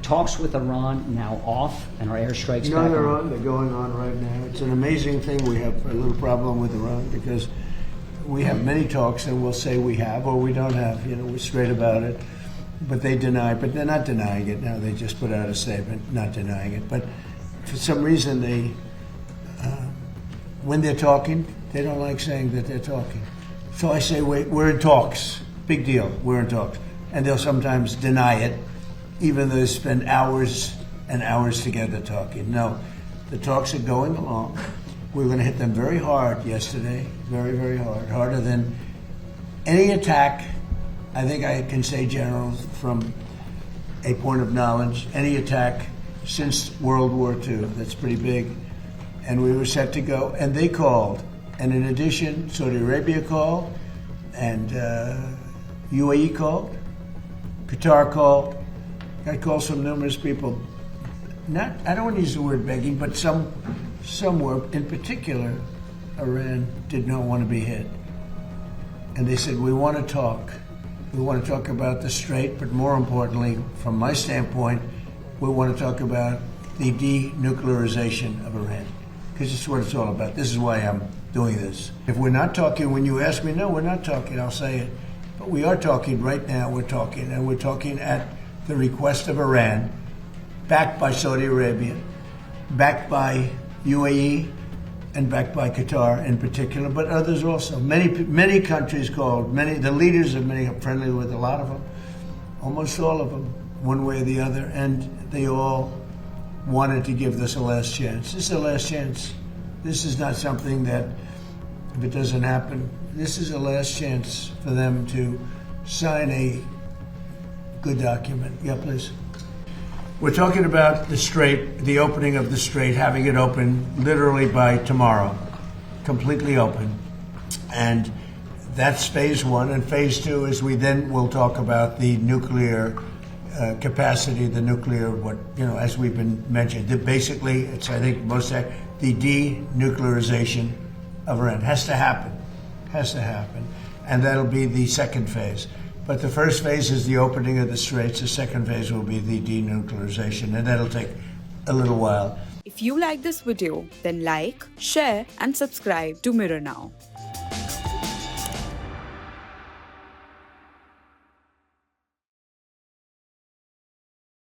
talks with Iran now off and our airstrikes No, back they're on? on. They're going on right now. It's an amazing thing. We have a little problem with Iran because we have many talks and we'll say we have or we don't have. You know, we're straight about it. But they deny. But they're not denying it now. They just put out a statement not denying it. But for some reason, they, when they're talking, they don't like saying that they're talking. So I say, wait, we're in talks. Big deal. We're in talks. And they'll sometimes deny it, even though they spend hours and hours together talking. No, the talks are going along. We were going to hit them very hard yesterday, very, very hard, harder than any attack. I think I can say, General, from a point of knowledge, any attack since World War II. That's pretty big. And we were set to go, and they called. And in addition, Saudi Arabia called, and UAE called, Qatar called. Got calls from numerous people. Not, I don't want to use the word begging, but some were. In particular, Iran did not want to be hit. And they said, we want to talk. We want to talk about the Strait, but more importantly, from my standpoint, we want to talk about the denuclearization of Iran, because it's what it's all about. This is why I'm doing this. If we're not talking, when you ask me, no, we're not talking, I'll say it. But we are talking right now, we're talking, and we're talking at the request of Iran, backed by Saudi Arabia, backed by UAE, and backed by Qatar in particular, but others also. Many countries called, the leaders of many, I'm friendly with a lot of them, almost all of them, one way or the other, and they all wanted to give this a last chance. This is a last chance. This is not something that, if it doesn't happen, this is a last chance for them to sign a good document. Yeah, please. We're talking about the Strait, the opening of the Strait, having it open literally by tomorrow, completely open. And that's phase one. And phase two is we then will talk about the nuclear capacity, the nuclear, as we've been mentioned. Basically, it's, I think, the denuclearization of Iran has to happen. And that'll be the second phase. But the first phase is the opening of the Straits. The second phase will be the denuclearization, and that'll take a little while. If you like this video, then like, share, and subscribe to Mirror Now.